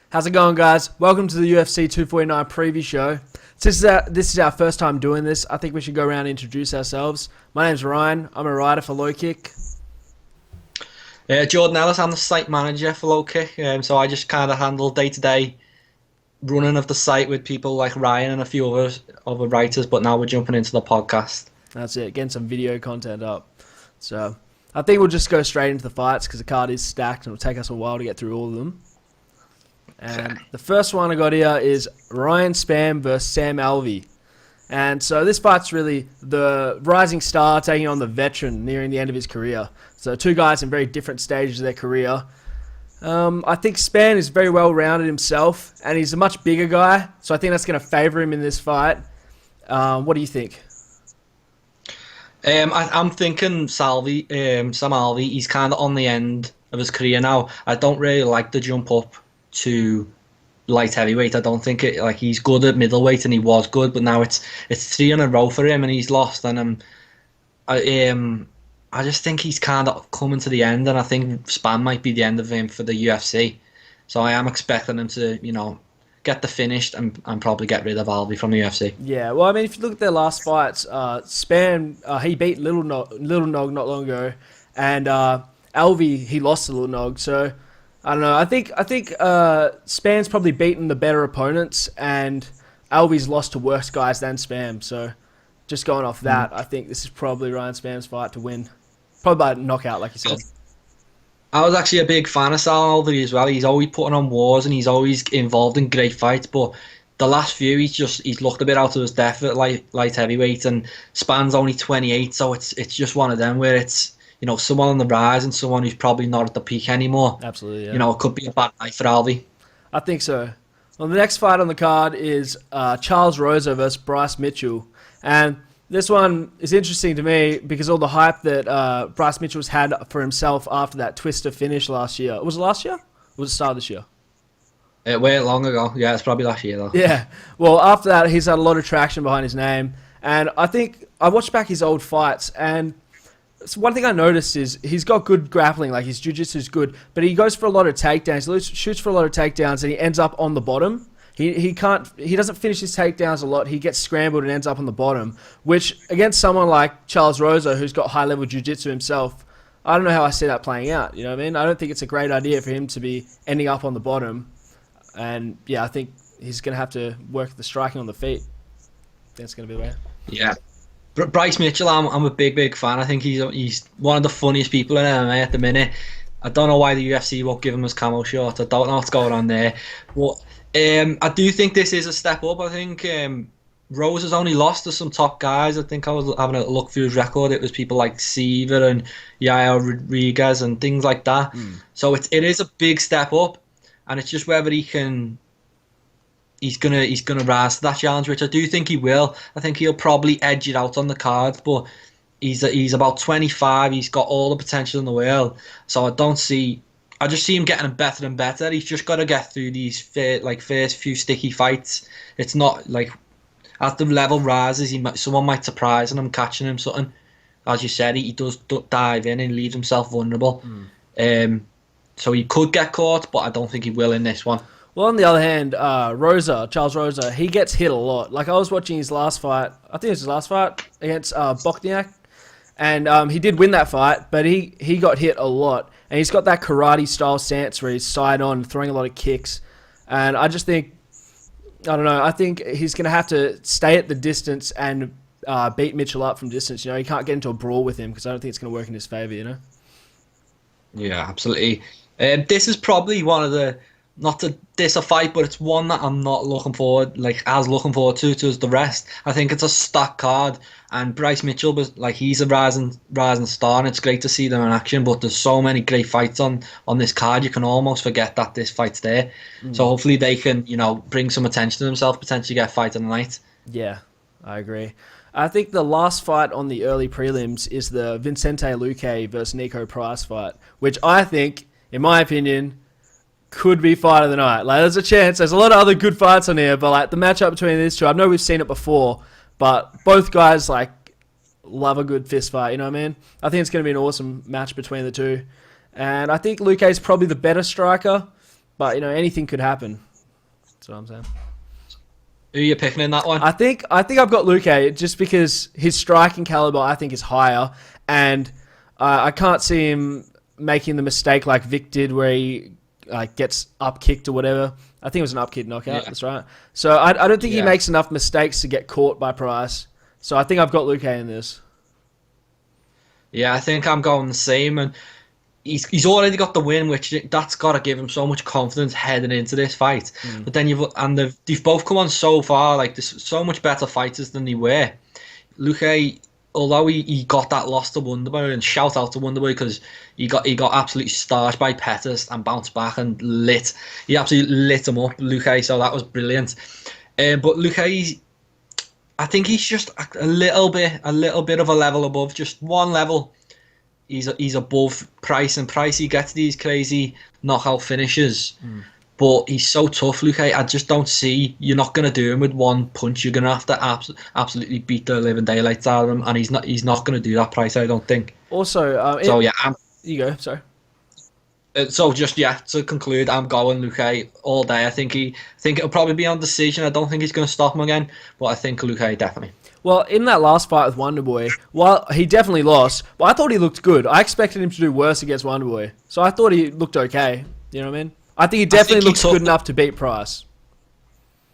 How's it going, guys? Welcome to the UFC 249 preview show. Since this is our first time doing this, I think we should go around and introduce ourselves. My name's Ryan. I'm a writer for Lowkick. Jordan Ellis, I'm the site manager for Lowkick, so I just kind of handle day-to-day running of the site with people like Ryan and a few other writers, but now we're jumping into the podcast. That's it, getting some video content up. So I think we'll just go straight into the fights because the card is stacked and it'll take us a while to get through all of them. And the first one I got here is Ryan Spann versus Sam Alvey. And so this fight's really the rising star taking on the veteran nearing the end of his career. So two guys in very different stages of their career. I think Spann is very well rounded himself, and he's a much bigger guy. So I think that's going to favour him in this fight. What do you think? I'm thinking Sam Alvey, he's kind of on the end of his career now. I don't really like the jump up to light heavyweight. I don't think he's good at middleweight, and he was good, but now it's three in a row for him and he's lost. And I just think he's kind of coming to the end, and I think Spann might be the end of him for the UFC. So I am expecting him to get the finish and probably get rid of Alvey from the UFC. Yeah, well, I mean, if you look at their last fights, Spann he beat Little Nog not long ago, and Alvey he lost to Little Nog. So I don't know. I think Spann's probably beaten the better opponents, and Alvey's lost to worse guys than Spann. So just going off that, I think this is probably Ryan Spann's fight to win. Probably by knockout, like you said. I was actually a big fan of Sam Alvey as well. He's always putting on wars and he's always involved in great fights. But the last few, he's looked a bit out of his depth at light heavyweight, and Spann's only 28, so it's just one of them where it's someone on the rise and someone who's probably not at the peak anymore. Absolutely, yeah. It could be a bad night for Alvey. I think so. Well, the next fight on the card is Charles Rosa versus Bryce Mitchell. And this one is interesting to me because all the hype that Bryce Mitchell's had for himself after that twister finish last year. Was it last year? Or was it start of this year? It went long ago. Yeah, it's probably last year, though. Yeah. Well, after that, he's had a lot of traction behind his name. And I think I watched back his old fights, and so one thing I noticed is he's got good grappling, like his jiu-jitsu is good, but he goes for a lot of takedowns. He shoots for a lot of takedowns, and he ends up on the bottom. He doesn't finish his takedowns a lot. He gets scrambled and ends up on the bottom, which against someone like Charles Rosa, who's got high-level jiu-jitsu himself, I don't know how I see that playing out. You know what I mean? I don't think it's a great idea for him to be ending up on the bottom. And yeah, I think he's going to have to work the striking on the feet. That's going to be the way. Yeah. Bryce Mitchell, I'm a big fan. I think he's one of the funniest people in MMA at the minute. I don't know why the UFC won't give him his camo short. I don't know what's going on there. But I do think this is a step up. I think Rose has only lost to some top guys. I think I was having a look through his record. It was people like Seaver and Yair Rodriguez and things like that. So it is a big step up, and it's just whether he's gonna rise to that challenge, which I do think he will. I think he'll probably edge it out on the card, but he's about 25. He's got all the potential in the world. So I just see him getting better and better. He's just got to get through these first few sticky fights. It's not like as the level rises, someone might surprise him catching him something. As you said, he does dive in and leaves himself vulnerable. So he could get caught, but I don't think he will in this one. Well, on the other hand, Charles Rosa, he gets hit a lot. Like, I was watching his last fight. I think it was his last fight against Bochniak. And he did win that fight, but he got hit a lot. And he's got that karate-style stance where he's side on, throwing a lot of kicks. And I just think, I don't know, I think he's going to have to stay at the distance and beat Mitchell up from distance. He can't get into a brawl with him because I don't think it's going to work in his favour, Yeah, absolutely. This is probably one of the, not to diss a fight, but it's one that I'm not looking forward to as the rest. I think it's a stacked card, and Bryce Mitchell he's a rising star, and it's great to see them in action. But there's so many great fights on this card, you can almost forget that this fight's there. So hopefully they can bring some attention to themselves, potentially get a fight in the night. Yeah, I agree. I think the last fight on the early prelims is the Vicente Luque versus Nico Price fight, which I think, in my opinion, could be fight of the night. There's a chance. There's a lot of other good fights on here, but the matchup between these two, I know we've seen it before, but both guys love a good fist fight. You know what I mean? I think it's going to be an awesome match between the two, and I think Luque's probably the better striker, But anything could happen. That's what I'm saying. Who are you picking in that one? I think I've got Luque just because his striking caliber I think is higher, and I can't see him making the mistake like Vic did where he gets up kicked or whatever. I think it was an up kick knockout. Yeah. That's right. So I don't think he makes enough mistakes to get caught by Price. So I think I've got Luque in this. Yeah, I think I'm going the same, and he's already got the win, which that's got to give him so much confidence heading into this fight. But then they've both come on so far, like there's so much better fighters than they were. Luque, although he got that loss to Wonderboy, and shout out to Wonderboy because he got absolutely starched by Pettis and bounced back and he absolutely lit him up, Luque. So that was brilliant. But Luque, I think he's just a little bit of a level above, just one level. He's above Price, and Price he gets these crazy knockout finishes, but he's so tough, Luque. I just don't see you're not gonna do him with one punch. You're gonna have to absolutely beat the living daylights out of him, and he's not gonna do that, Price. I don't think. Also, you go. Sorry. To conclude, I'm going Luque all day. I think it'll probably be on decision. I don't think he's gonna stop him again, but I think Luque definitely. Well, in that last fight with Wonderboy, while he definitely lost, but I thought he looked good. I expected him to do worse against Wonderboy, so I thought he looked okay. You know what I mean? I think he definitely looks good enough to beat Price.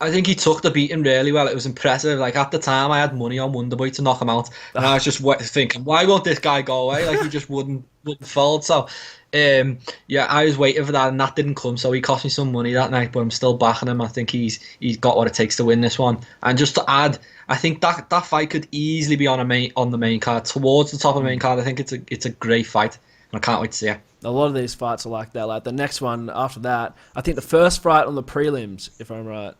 I think he took the beating really well. It was impressive. Like at the time, I had money on Wonderboy to knock him out, and I was just thinking, why won't this guy go away? Like he just wouldn't fold. So, I was waiting for that, and that didn't come. So he cost me some money that night, but I'm still backing him. I think he's got what it takes to win this one. And just to add, I think that fight could easily be on the main card, towards the top of the main card. I think it's a great fight, and I can't wait to see it. A lot of these fights are like that. Like the next one after that, I think the first fight on the prelims, if I'm right.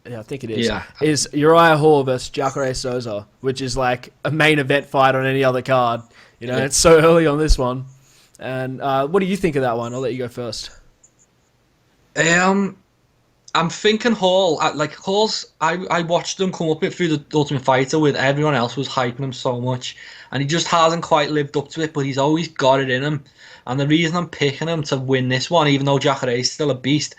Yeah, I think it is. Yeah. Is Uriah Hall versus Jacare Souza, which is like a main event fight on any other card. It's so early on this one. And what do you think of that one? I'll let you go first. I'm thinking Hall. Hall's. I watched him come up through the Ultimate Fighter with everyone else was hyping him so much, and he just hasn't quite lived up to it. But he's always got it in him. And the reason I'm picking him to win this one, even though Jacare is still a beast,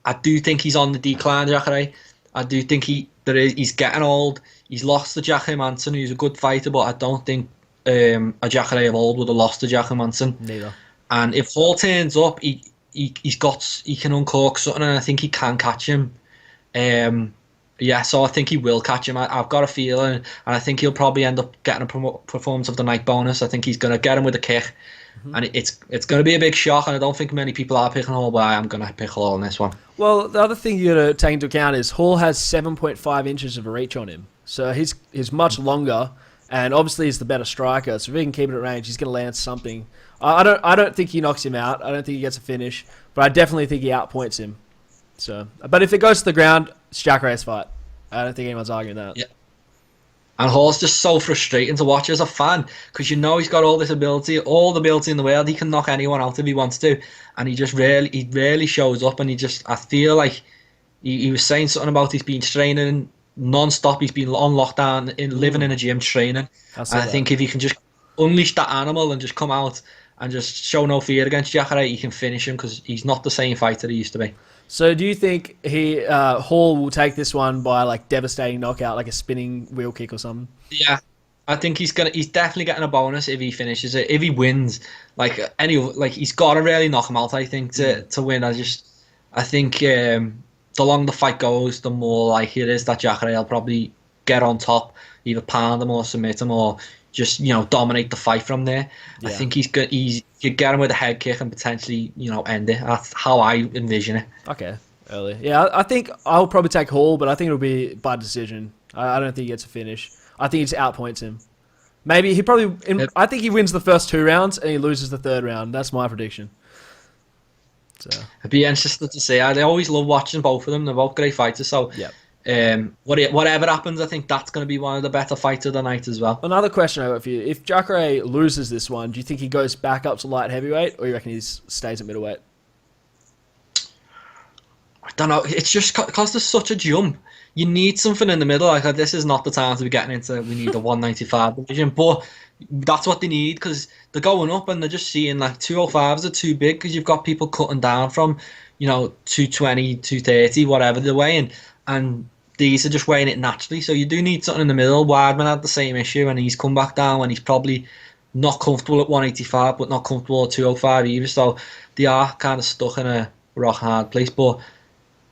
I do think he's on the decline, Jacare. I do think he's getting old. He's lost to Jackie Manson, who's a good fighter, but I don't think a Jacare of old would have lost to Jackie Manson. Neither. And if Hall turns up, he can uncork something, and I think he can catch him. So I think he will catch him. I've got a feeling, and I think he'll probably end up getting a performance of the night bonus. I think he's going to get him with a kick. And it's going to be a big shock, and I don't think many people are picking Hall, but I am going to pick Hall on this one. Well, the other thing you got to take into account is Hall has 7.5 inches of a reach on him, so he's much longer, and obviously he's the better striker. So if he can keep it at range, he's going to land something. I don't think he knocks him out. I don't think he gets a finish, but I definitely think he outpoints him. So, but if it goes to the ground, it's Jacare's fight. I don't think anyone's arguing that. Yeah. And Hall's just so frustrating to watch as a fan, because he's got all the ability in the world. He can knock anyone out if he wants to, and he rarely shows up. And I feel like he was saying something about he's been training non-stop. He's been on lockdown, living in a gym training. I think if he can just unleash that animal and just come out and just show no fear against Jacare, he can finish him, because he's not the same fighter he used to be. So do you think Hall will take this one by like devastating knockout, like a spinning wheel kick or something? Yeah, I think he's definitely getting a bonus if he finishes it. If he wins, he's got to really knock him out, I think, to win. I think the longer the fight goes, the more likely it is that Jacare will probably get on top, either pound him or submit him, or just dominate the fight from there. Yeah. I think he's good. You get him with a head kick and potentially end it. That's how I envision it. Okay, early. Yeah, I think I'll probably take Hall, but I think it'll be by decision. I don't think he gets a finish. I think he just outpoints him. Maybe he probably. I think he wins the first 2 rounds and he loses the 3rd round. That's my prediction. So I'd be interested to see. I always love watching both of them. They're both great fighters. So yeah. Whatever happens, I think that's going to be one of the better fights of the night as well. Another question I got for you: if Jacare loses this one, do you think he goes back up to light heavyweight, or you reckon he stays at middleweight? I don't know. It's just because there's such a jump. You need something in the middle. Like this is not the time to be getting into. We need a 195 division, but that's what they need because they're going up and they're just seeing like 205s are too big because you've got people cutting down from, 220, 230, whatever they're weighing, and these are just weighing it naturally. So you do need something in the middle. Weidman had the same issue and he's come back down when he's probably not comfortable at 185, but not comfortable at 205 either. So they are kind of stuck in a rock hard place, but.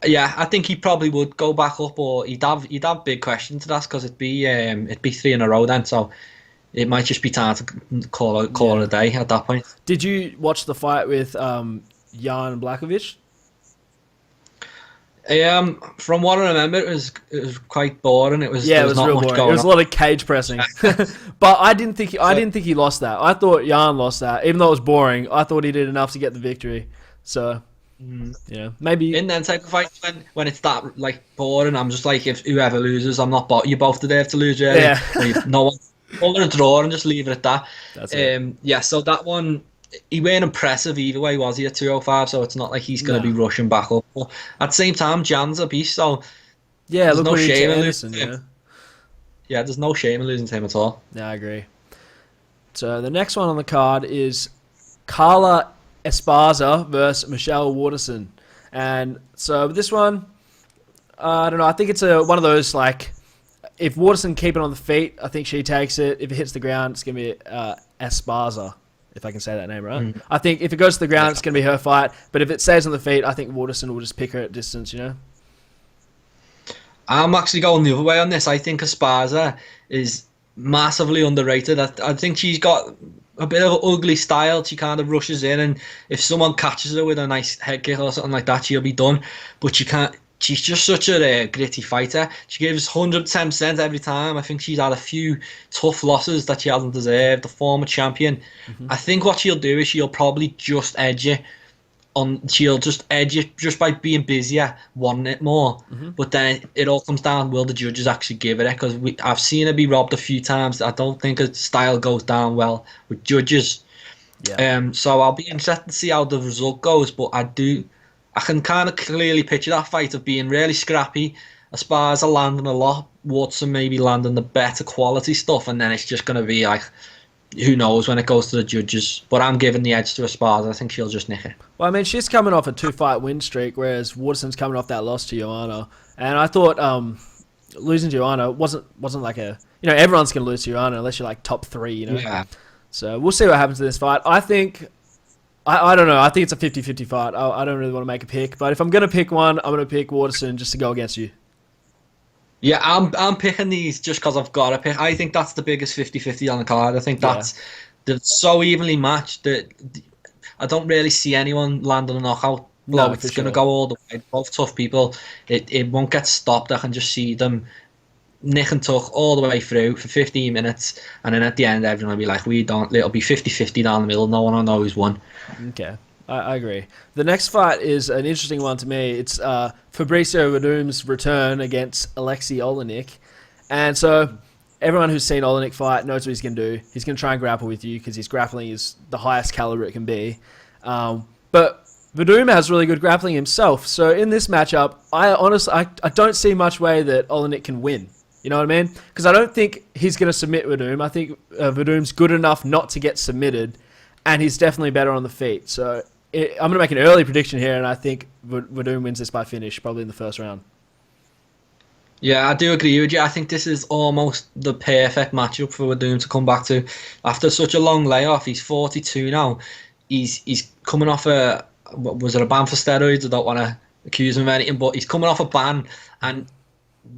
Yeah, I think he probably would go back up, or he'd have big questions to ask because it'd be 3 in a row then. So it might just be time to call it a day at that point. Did you watch the fight with Jan Blachowicz? From what I remember, it was quite boring. There was not real much boring. going It was on. a lot of cage pressing, but I didn't think he lost that. I thought Jan lost that, even though it was boring. I thought he did enough to get the victory. So. Maybe in them type of fights when it's that like boring, I'm just like, if whoever loses, I'm not. You both deserve to lose, really. Yeah. No one, call it a draw and just leave it at that. That's it. So that one, he weren't impressive either way, was he, at 205? So it's not like he's going to be rushing back up. But at the same time, Jan's a beast, so there's no shame in Anderson, losing him. Yeah, there's no shame in losing to him at all. Yeah, I agree. So the next one on the card is Carla Esparza versus Michelle Waterson. And so this one, I don't know. I think it's one of those, like, if Waterson keep it on the feet, I think she takes it. If it hits the ground, it's going to be Esparza, if I can say that name right. I think if it goes to the ground, it's going to be her fight. But if it stays on the feet, I think Waterson will just pick her at distance, I'm actually going the other way on this. I think Esparza is massively underrated. I think she's got a bit of an ugly style. She kind of rushes in, and if someone catches her with a nice head kick or something like that, she'll be done. But she can't. She's just such a gritty fighter. She gives 110% every time. I think she's had a few tough losses that she hasn't deserved. The former champion. I think what she'll do is she'll probably just edge you. She'll just edge it just by being busier, wanting it more. But then it all comes down, will the judges actually give it? Because I've seen her be robbed a few times. I don't think her style goes down well with judges. So I'll be interested to see how the result goes. But I can kind of clearly picture that fight of being really scrappy. Esparza landing a lot, Watson maybe landing the better quality stuff, and then it's just going to be like, who knows when it goes to the judges. But I'm giving the edge to Esparza. I think she'll just nick it. Well, I mean, she's coming off a 2-fight win streak, whereas Waterson's coming off that loss to Joanna. And I thought losing to Joanna wasn't like a... everyone's going to lose to Joanna unless you're like top 3, Yeah. So we'll see what happens in this fight. I think... I don't know. I think it's a 50-50 fight. I don't really want to make a pick. But if I'm going to pick one, I'm going to pick Waterson just to go against you. Yeah, I'm picking these just because I've got to pick. I think that's the biggest 50-50 on the card. I think they're so evenly matched that I don't really see anyone landing a knockout blow. It's going to go all the way. Both tough people. It won't get stopped. I can just see them nick and tuck all the way through for 15 minutes. And then at the end, everyone will be like, it'll be 50-50 down the middle. No one will know who's won. Okay. I agree. The next fight is an interesting one to me. It's Fabricio Werdum's return against Alexei Oleinik. And so everyone who's seen Oleinik fight knows what he's going to do. He's going to try and grapple with you because his grappling is the highest caliber it can be. But Werdum has really good grappling himself. So in this matchup, I don't see much way that Oleinik can win. You know what I mean? Because I don't think he's going to submit Werdum. I think Werdum's good enough not to get submitted, and he's definitely better on the feet. So I'm going to make an early prediction here, and I think Werdum wins this by finish, probably in the first round. Yeah, I do agree with you. I think this is almost the perfect matchup for Werdum to come back to. After such a long layoff, he's 42 now. He's coming off was it a ban for steroids? I don't want to accuse him of anything, but he's coming off a ban, and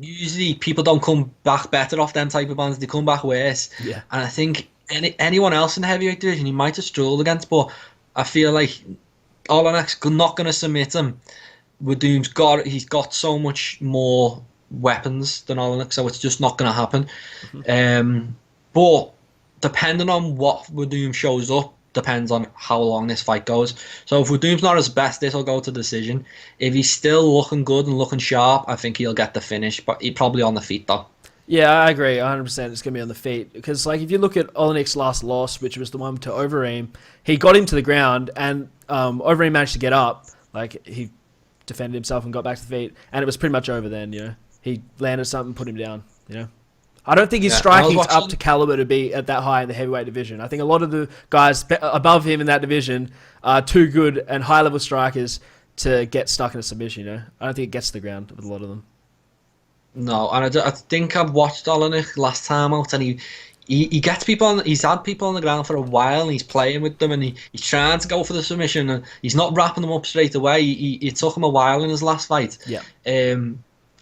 usually people don't come back better off them type of bans. They come back worse. Yeah. And I think anyone else in the heavyweight division he might have struggled against, but I feel like Oleinik's not going to submit him. He's got so much more weapons than Oleinik, so it's just not going to happen. But depending on what Werdum shows up, depends on how long this fight goes. So if Werdum's not his best, this will go to decision. If he's still looking good and looking sharp, I think he'll get the finish, but he's probably on the feet though. Yeah, I agree. 100% it's going to be on the feet. Because if you look at Oleinik's last loss, which was the one to Overeem, he got him to the ground, and Overeem managed to get up. He defended himself and got back to the feet, and it was pretty much over then. He landed something, put him down. I don't think his striking's up to caliber to be at that high in the heavyweight division. I think a lot of the guys above him in that division are too good and high-level strikers to get stuck in a submission, I don't think it gets to the ground with a lot of them. No, and I think I've watched Olenek last time out, and he gets people he's had people on the ground for a while, and he's playing with them, and he's trying to go for the submission, and he's not wrapping them up straight away. It took him a while in his last fight. Yeah.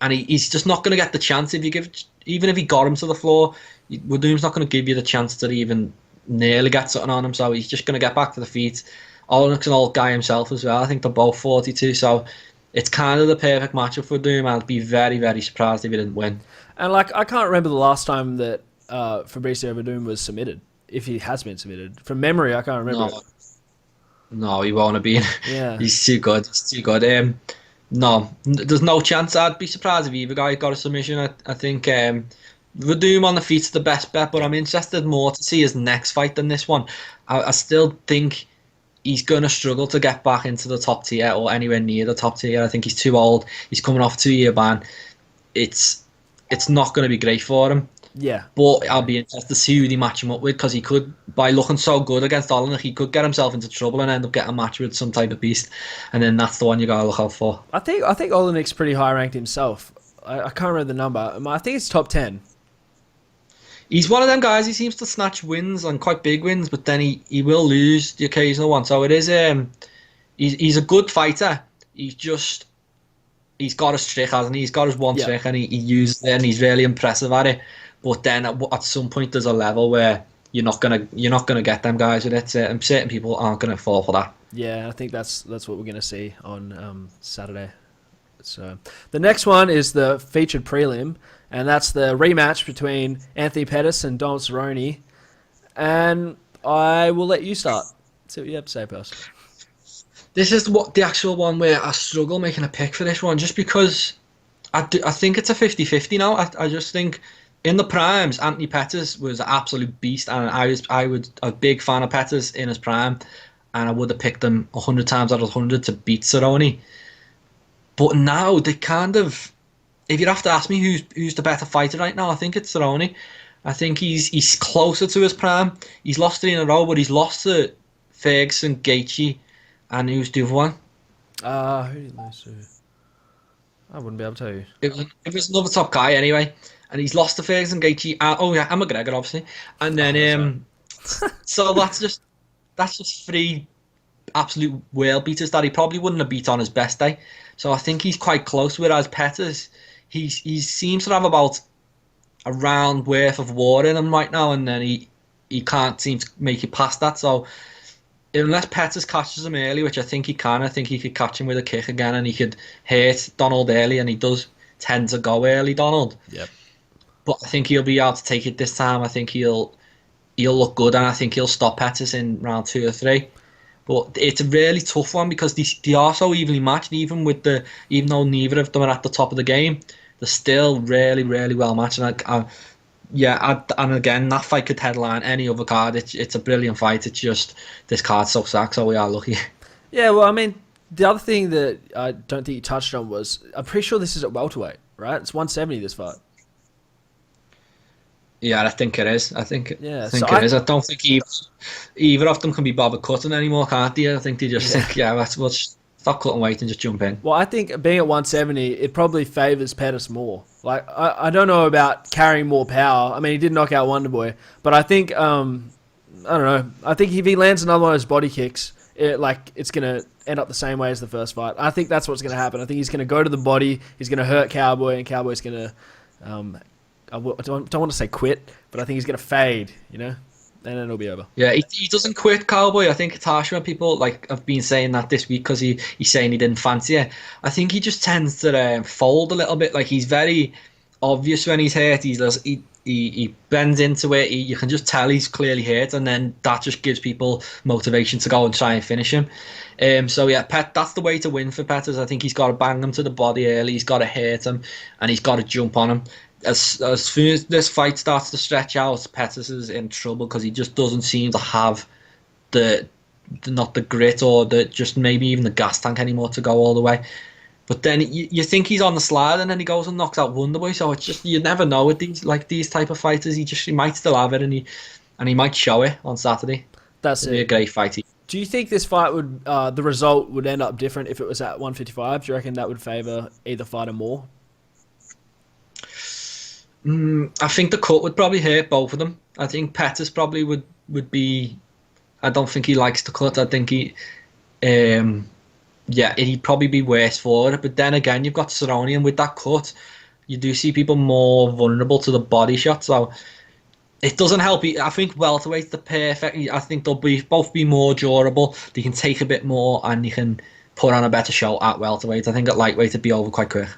And he's just not going to get the chance even if he got him to the floor. Werdum's not going to give you the chance to even nearly get something on him, so he's just going to get back to the feet. Olenek's an old guy himself as well. I think they're both 42, so it's kind of the perfect matchup for Werdum. I'd be very, very surprised if he didn't win. And I can't remember the last time that Fabricio Werdum was submitted, if he has been submitted. From memory, I can't remember. No, he won't have been. Yeah. He's too good. No, there's no chance. I'd be surprised if either guy got a submission. I think Werdum on the feet's the best bet, but I'm interested more to see his next fight than this one. I still think he's going to struggle to get back into the top tier or anywhere near the top tier. I think he's too old. He's coming off a 2-year ban. It's not going to be great for him. Yeah. But I'll be interested to see who they match him up with, because he could, by looking so good against Olenek, he could get himself into trouble and end up getting a match with some type of beast. And then that's the one you got to look out for. I think Olenek's pretty high ranked himself. I can't remember the number. I think it's top 10. He's one of them guys. He seems to snatch wins and quite big wins, but then he will lose the occasional one. So it is he's a good fighter. He's got his trick, hasn't he? He's got his one trick, and he uses it, and he's really impressive at it. But then at some point there's a level where you're not gonna get them guys with it, and certain people aren't gonna fall for that. Yeah, I think that's what we're gonna see on Saturday. So the next one is the featured prelim, and that's the rematch between Anthony Pettis and Dom Cerrone. And I will let you start. See what you have to say, Percy. This is the actual one where I struggle making a pick for this one, just because I think it's a 50-50 now. I just think in the primes, Anthony Pettis was an absolute beast, and I was a big fan of Pettis in his prime, and I would have picked him 100 times out of 100 to beat Cerrone. But now they kind of, if you'd have to ask me who's the better fighter right now, I think it's Cerrone. I think he's closer to his prime. He's lost 3 in a row, but he's lost to Ferguson, Gaethje, and who's the other one? Who did he lose to? I wouldn't be able to tell you. It was another top guy anyway. And he's lost to Ferguson, Gaethje, and McGregor, obviously. And then, so that's just 3 absolute world beaters that he probably wouldn't have beat on his best day. So I think he's quite close. Whereas Pettis, he seems to have about a round worth of war in him right now, and then he can't seem to make it past that. So unless Pettis catches him early, which I think he can, I think he could catch him with a kick again, and he could hurt Donald early, and he does tend to go early, Donald. Yep. But I think he'll be able to take it this time. I think he'll look good, and I think he'll stop Pettis in round 2 or 3. But it's a really tough one because they are so evenly matched. Even though neither of them are at the top of the game, they're still really, really well matched. And and again, that fight could headline any other card. It's a brilliant fight. It's just this card's so stacked, so we are lucky. Yeah, well, I mean, the other thing that I don't think you touched on was, I'm pretty sure this is at welterweight, right? It's 170 this fight. Yeah, I think it is. I think it is. I don't think either of them can be bothered cutting anymore, can't they? I think they just think, we'll stop cutting weight and just jump in. Well, I think being at 170, it probably favours Pettis more. Like, I don't know about carrying more power. I mean, he did knock out Wonderboy, but I think, I don't know. I think if he lands another one of his body kicks, it's going to end up the same way as the first fight. I think that's what's going to happen. I think he's going to go to the body, he's going to hurt Cowboy, and Cowboy's going to... I don't want to say quit, but I think he's going to fade, and then it'll be over. Yeah, he doesn't quit, Cowboy. I think it's harsh when people have been saying that this week because he's saying he didn't fancy it. I think he just tends to fold a little bit. Like, he's very obvious when he's hurt. He bends into it. You can just tell he's clearly hurt, and then that just gives people motivation to go and try and finish him. That's the way to win for Pettis. I think he's got to bang him to the body early. He's got to hurt him, and he's got to jump on him. As soon as this fight starts to stretch out, Pettis is in trouble because he just doesn't seem to have not the grit or just maybe even the gas tank anymore to go all the way. But then you think he's on the slide, and then he goes and knocks out Wonderboy. So it's just, you never know with these type of fighters. He might still have it, and he might show it on Saturday. That's It'll be a great fight. Do you think this fight would the result would end up different if it was at 155? Do you reckon that would favour either fighter more? I think the cut would probably hurt both of them. I think Pettis probably would be. I don't think he likes the cut. I think he'd probably be worse for it. But then again, you've got Cerrone, and with that cut, you do see people more vulnerable to the body shot. So it doesn't help. I think welterweight's the perfect. I think they'll both be more durable. They can take a bit more, and you can put on a better show at welterweight. I think at lightweight it'd be over quite quick.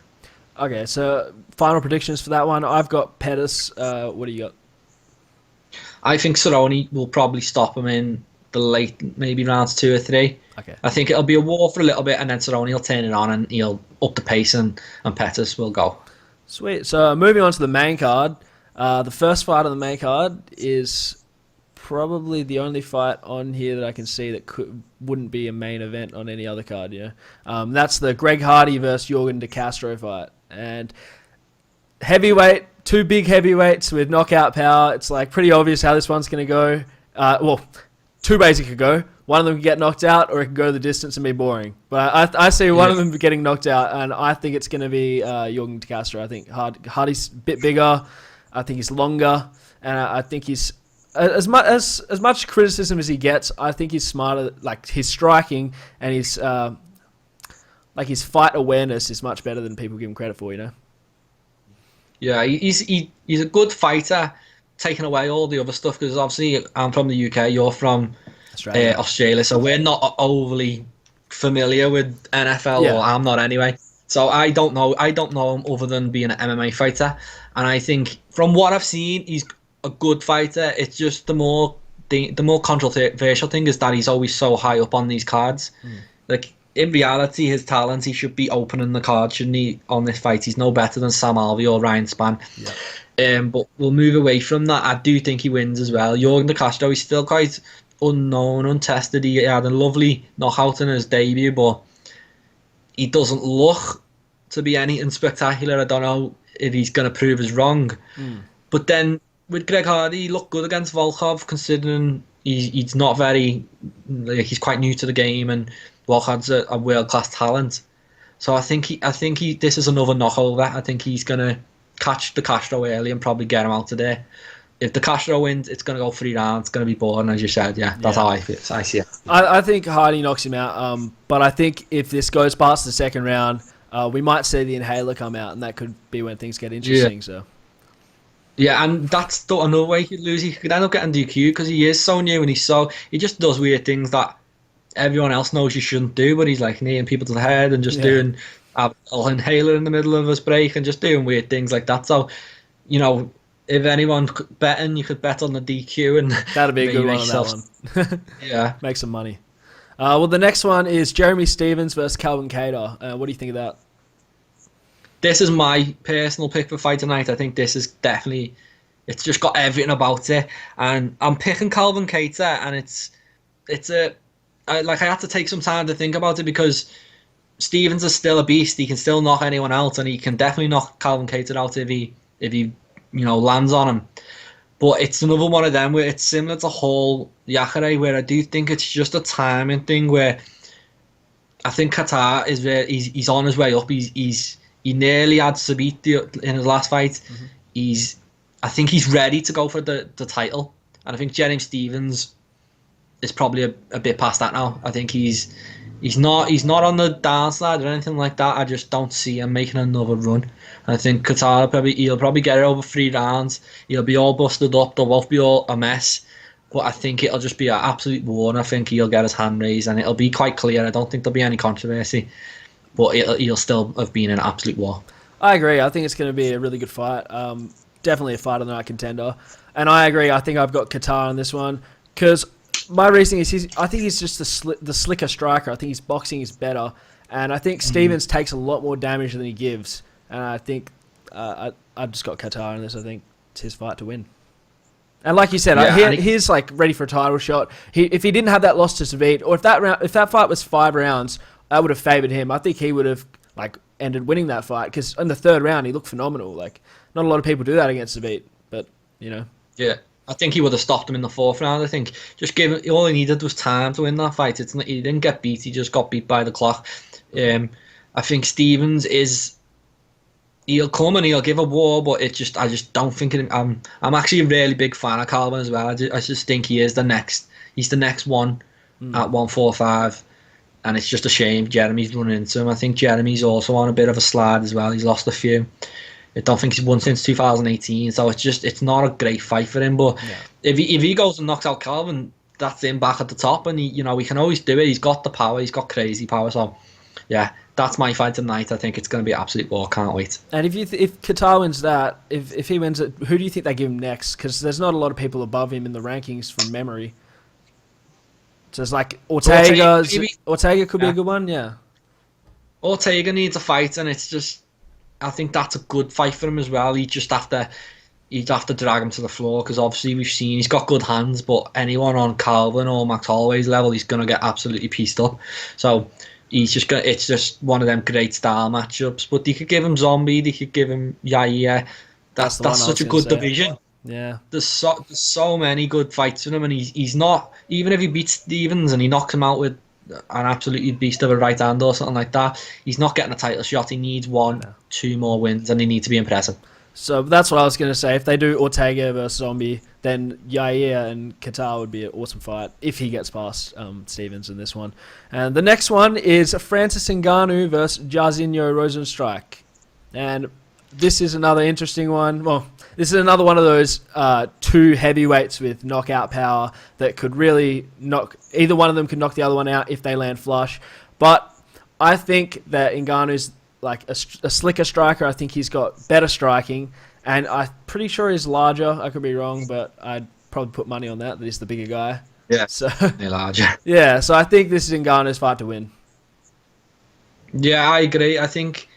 Okay, so final predictions for that one. I've got Pettis. What do you got? I think Cerrone will probably stop him in the late, maybe rounds 2 or 3. Okay. I think it'll be a war for a little bit, and then Cerrone will turn it on, and he'll up the pace, and Pettis will go. Sweet. So moving on to the main card. The first fight on the main card is probably the only fight on here that I can see that wouldn't be a main event on any other card. Yeah, that's the Greg Hardy versus Yorgan De Castro fight. And heavyweight, two big heavyweights with knockout power. It's like pretty obvious how this one's going to go. Well, two ways it could go. One of them could get knocked out, or it could go the distance and be boring. But I see one of them getting knocked out, and I think it's going to be Yorgan De Castro. I think Hardy's a bit bigger. I think he's longer, and I think he's as much criticism as he gets. I think he's smarter. Like his striking and his his fight awareness is much better than people give him credit for. You know. Yeah, he's a good fighter, taking away all the other stuff, because obviously I'm from the UK, you're from Australia, so we're not overly familiar with NFL, or I'm not anyway. So I don't know him other than being an MMA fighter, and I think from what I've seen, he's a good fighter. It's just the more controversial thing is that he's always so high up on these cards. Like, in reality, his talent, he should be opening the card, shouldn't he, on this fight? He's no better than Sam Alvey or Ryan Spann. But we'll move away from that. I do think he wins as well. Yorgan De Castro, he's still quite unknown, untested. He had a lovely knockout in his debut, but he doesn't look to be anything spectacular. I don't know if he's going to prove us wrong. But then with Greg Hardy, he looked good against Volkov, considering he's not very, he's quite new to the game, and Volkov's a world-class talent. So I think this is another knockover. I think he's going to catch De Castro early and probably get him out today. If De Castro wins, it's going to go 3 rounds. It's going to be boring, as you said. Yeah, that's how I see it. I think Hardy knocks him out, but I think if this goes past the second round, we might see the inhaler come out, and that could be when things get interesting. Yeah, and that's another way he could lose. He could end up getting DQ because he is so new, and he just does weird things that everyone else knows you shouldn't do, but he's like kneeing people to the head and just doing an inhaler in the middle of his break and just doing weird things like that. So, if anyone betting, you could bet on the DQ, and that'd be a good one on that one. Yeah, make some money. Well, the next one is Jeremy Stephens versus Calvin Kattar. What do you think of that? This is my personal pick for fight tonight. I think this is definitely, it's just got everything about it, and I'm picking Calvin Kattar, and I had to take some time to think about it, because Stephens is still a beast. He can still knock anyone out, and he can definitely knock Calvin Kattar out if he lands on him. But it's another one of them where it's similar to Hall Jacare, where I do think it's just a timing thing, where I think Kattar he's on his way up. He nearly had Sabit in his last fight. I think he's ready to go for the title, and I think Jeremy Stephens is probably a bit past that now. I think he's not on the downside or anything like that. I just don't see him making another run. And I think Kattar he'll probably get it over 3 rounds. He'll be all busted up. They won't be all a mess. But I think it'll just be an absolute war, and I think he'll get his hand raised, and it'll be quite clear. I don't think there'll be any controversy, but he'll still have been in an absolute war. I agree. I think it's going to be a really good fight. Definitely a fight of the night contender. And I agree. I think I've got Kattar on this one, because my reasoning is I think he's just the slicker striker. I think his boxing is better, and I think Stephens takes a lot more damage than he gives. And I think I've just got Kattar on this. I think it's his fight to win. And like you said, he's like ready for a title shot. If he didn't have that loss to Savit, or if that fight was 5 rounds, that would have favoured him. I think he would have like ended winning that fight, because in the third round he looked phenomenal. Like, not a lot of people do that against Zabit, but you know. Yeah, I think he would have stopped him in the fourth round. I think just all he needed was time to win that fight. He didn't get beat; he just got beat by the clock. I think Stevens he'll come and he'll give a war, but I just don't think I'm actually a really big fan of Calvin as well. I just think he's the next one at 145. And it's just a shame Jeremy's running into him. I think Jeremy's also on a bit of a slide as well. He's lost a few. I don't think he's won since 2018, so it's not a great fight for him. But if he goes and knocks out Calvin, that's him back at the top, and he can always do it. He's got the power. He's got crazy power. So yeah, that's my fight tonight. I think it's going to be an absolute war. Can't wait. And if Qatar wins that, if he wins it, who do you think they give him next? Because there's not a lot of people above him in the rankings from memory. So it's like Ortega could be a good one, yeah. Ortega needs a fight, and it's just, I think that's a good fight for him as well. He'd have to drag him to the floor, because obviously we've seen he's got good hands, but anyone on Calvin or Max Holloway's level, he's gonna get absolutely pieced up. So it's just one of them great style matchups. But they could give him Zombie, they could give him Yair. That's such a good division. Yeah, there's so many good fights in him, and he's not, even if he beats Stevens and he knocks him out with an absolutely beast of a right hand or something like that, he's not getting a title shot. He needs two more wins, and they need to be impressive. So that's what I was going to say. If they do Ortega versus Zombie, then Yair and Qatar would be an awesome fight if he gets past Stevens in this one. And the next one is Francis Ngannou versus Jairzinho Rozenstruik. And this is another interesting one. Well, this is another one of those two heavyweights with knockout power that could really knock... Either one of them could knock the other one out if they land flush. But I think that Ngannou's like a slicker striker. I think he's got better striking. And I'm pretty sure he's larger. I could be wrong, but I'd probably put money on that he's the bigger guy. Yeah, so they're larger. Yeah, so I think this is Ngannou's fight to win. Yeah, I agree. I think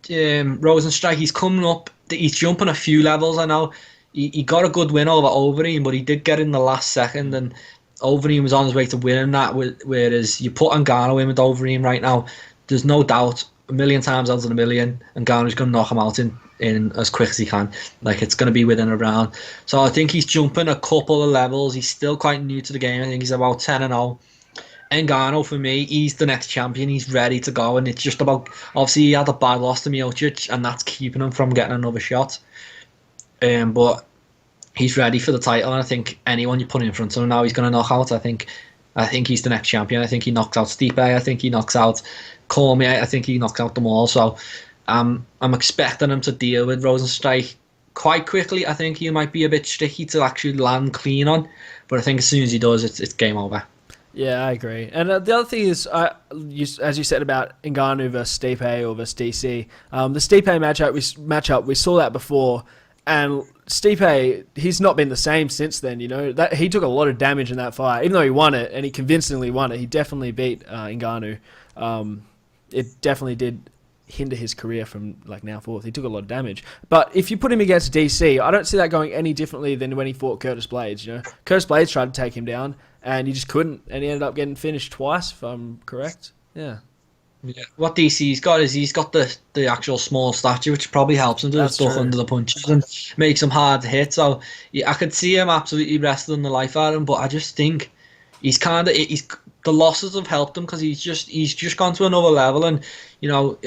Rozenstruik, he's coming up. He's jumping a few levels. I know he got a good win over Overeem, but he did get in the last second, and Overeem was on his way to winning that. Whereas you put Ngannou in with Overeem right now, there's no doubt, a million times out of a million, Ngannou's going to knock him out in as quick as he can. Like, it's going to be within a round. So I think he's jumping a couple of levels. He's still quite new to the game. I think he's about 10-0. Ngannou, for me, he's the next champion. He's ready to go, and it's just about, obviously he had a bad loss to Miocic, and that's keeping him from getting another shot. But he's ready for the title, and I think anyone you put in front of him now, he's going to knock out. I think he's the next champion. I think he knocks out Stipe. I think he knocks out Cormier. I think he knocks out them all. So I'm expecting him to deal with Rozenstruik quite quickly. I think he might be a bit tricky to actually land clean on, but I think as soon as he does, it's game over. Yeah, I agree. And the other thing is, as you said about Ngannou versus Stipe or versus DC, the Stipe matchup, we saw that before, and Stipe, he's not been the same since then. You know, that he took a lot of damage in that fight, even though he won it, and he convincingly won it. He definitely beat Ngannou. It definitely did hinder his career from like now forth. He took a lot of damage. But if you put him against DC, I don't see that going any differently than when he fought Curtis Blades. You know, Curtis Blades tried to take him down, and he just couldn't, and he ended up getting finished twice, if I'm correct. Yeah. What DC's got is he's got the actual small stature, which probably helps him do stuff under the punches and makes him hard to hit. So yeah, I could see him absolutely wrestling the life out of him, but I just think the losses have helped him, because he's just gone to another level, and you know,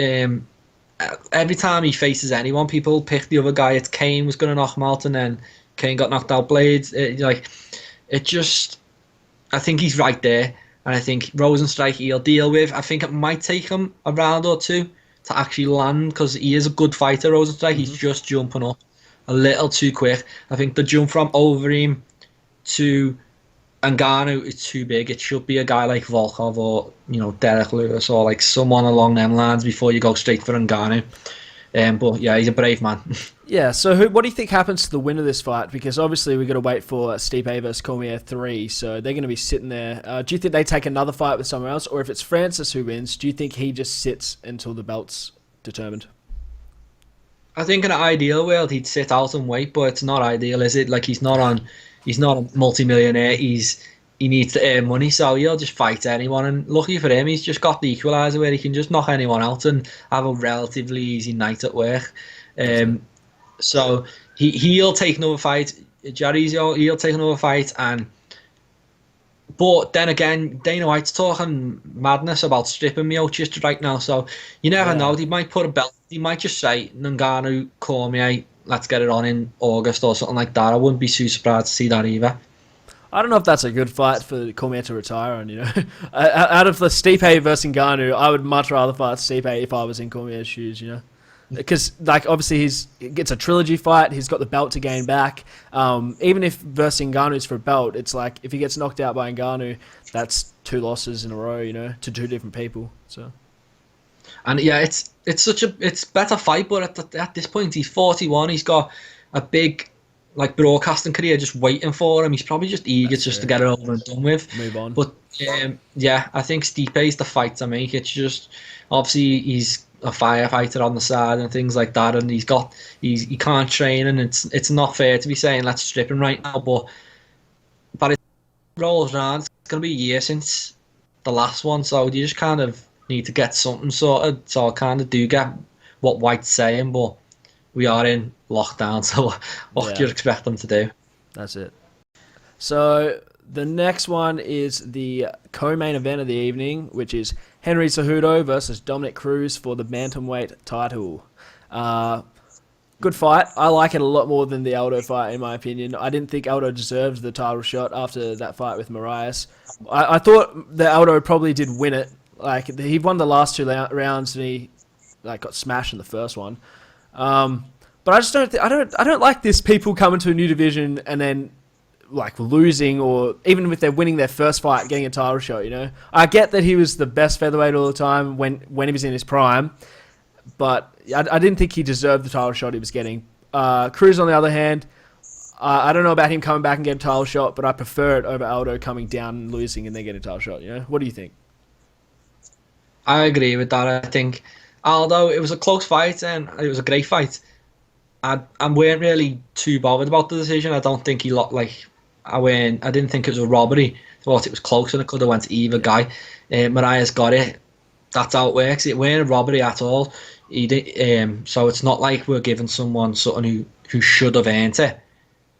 every time he faces anyone, people pick the other guy. It's Kane was going to knock him out, and then Kane got knocked out. Blades, I think he's right there, and I think Rozenstruik he'll deal with. I think it might take him a round or two to actually land, because he is a good fighter, Rozenstruik. He's just jumping up a little too quick. I think the jump from Overeem to Ngannou is too big. It should be a guy like Volkov or, you know, Derek Lewis or like someone along them lines before you go straight for Ngannou. But yeah, he's a brave man. Yeah, so what do you think happens to the winner of this fight? Because obviously we've got to wait for Stipe versus Cormier 3, so they're going to be sitting there. Do you think they take another fight with someone else? Or if it's Francis who wins, do you think he just sits until the belt's determined? I think in an ideal world he'd sit out and wait, but it's not ideal, is it? Like, he's not a multi-millionaire. He's he needs to earn money, so he'll just fight anyone. And lucky for him, he's just got the equaliser where he can just knock anyone out and have a relatively easy night at work. So he'll take another fight. Jerry's he'll take another fight, but then again, Dana White's talking madness about stripping Miocic right now, so you never know. He might put a belt. He might just say, Ngannou, Cormier, let's get it on in August or something like that. I wouldn't be too surprised to see that either. I don't know if that's a good fight for Cormier to retire on, you know. Out of the Stipe versus Ngannou, I would much rather fight Stipe if I was in Cormier's shoes, you know. Because, like, obviously he gets a trilogy fight, he's got the belt to gain back. Even if versus Ngannou's for a belt, it's like, if he gets knocked out by Ngannou, that's 2 losses in a row, you know, to 2 different people, so... And yeah, it's better fight, but at this point he's 41. He's got a big broadcasting career just waiting for him. He's probably just eager to get it over and done with. Move on. But yeah, I think Stipe's the fight to make. It's just obviously he's a firefighter on the side and things like that, and he can't train, and it's not fair to be saying let's strip him right now. But it rolls around. It's gonna be a year since the last one, so you just kind of need to get something sorted. So I kind of do get what White's saying, but we are in lockdown, so what do you expect them to do? That's it. So the next one is the co-main event of the evening, which is Henry Cejudo versus Dominic Cruz for the bantamweight title. Good fight. I like it a lot more than the Aldo fight, in my opinion. I didn't think Aldo deserved the title shot after that fight with Moraes. I thought that Aldo probably did win it. Like, he won the last 2 rounds and he got smashed in the first one. But I just I don't like this, people coming to a new division and then losing, or even if they're winning their first fight, getting a title shot, you know. I get that he was the best featherweight all the time when he was in his prime, but I didn't think he deserved the title shot he was getting. Cruz, on the other hand, I don't know about him coming back and getting a title shot, but I prefer it over Aldo coming down and losing and then getting a title shot, you know. What do you think? I agree with that. I think Aldo, it was a close fight and it was a great fight. I weren't really too bothered about the decision. I don't think he looked I didn't think it was a robbery. I thought it was close and it could have went to either guy. Mariah's got it. That's how it works. It weren't a robbery at all. So it's not like we're giving someone something who should have earned it.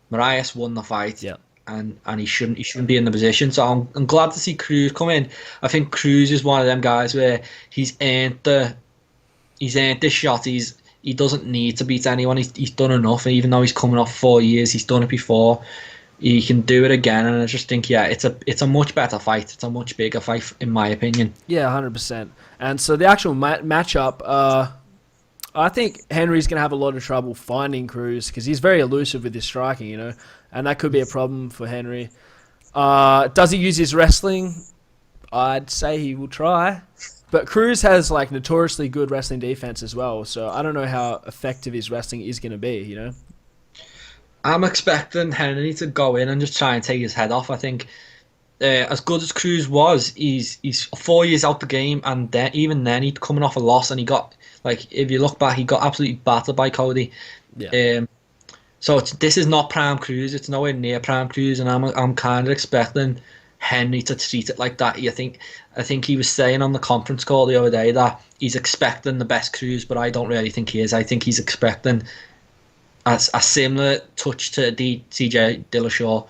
Mariah's won the fight. Yeah. And he shouldn't be in the position. So I'm glad to see Cruz come in. I think Cruz is one of them guys where he's earned this shot. He doesn't need to beat anyone. He's done enough. And even though he's coming off 4 years, he's done it before. He can do it again. And I just think, it's a much better fight. It's a much bigger fight, in my opinion. Yeah, 100%. And so the actual matchup, I think Henry's going to have a lot of trouble finding Cruz because he's very elusive with his striking, you know, and that could be a problem for Henry. Does he use his wrestling? I'd say he will try. But Cruz has notoriously good wrestling defense as well, so I don't know how effective his wrestling is going to be, you know. I'm expecting Henry to go in and just try and take his head off. I think as good as Cruz was, he's 4 years out the game, and even then he'd coming off a loss, and he got, if you look back, he got absolutely battered by Cody. Yeah. So this is not prime Cruz. It's nowhere near prime Cruz, and I'm kind of expecting Henry to treat it like that. I think he was saying on the conference call the other day that he's expecting the best Cruz, but I don't really think he is. I think he's expecting a similar touch to CJ Dillashaw,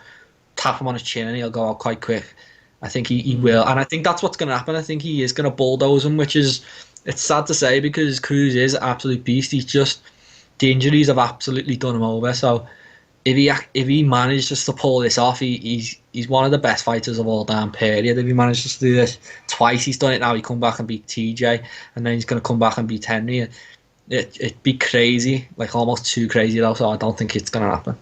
tap him on his chin and he'll go out quite quick. I think he will, and I think that's what's going to happen. I think he is going to bulldoze him, it's sad to say because Cruz is an absolute beast. He's just, the injuries have absolutely done him over. So if he manages to pull this off, he's one of the best fighters of all time, period. If he manages to do this twice, he's done it now. He come back and beat TJ, and then he's going to come back and beat Henry. It'd be crazy, almost too crazy though, so I don't think it's going to happen.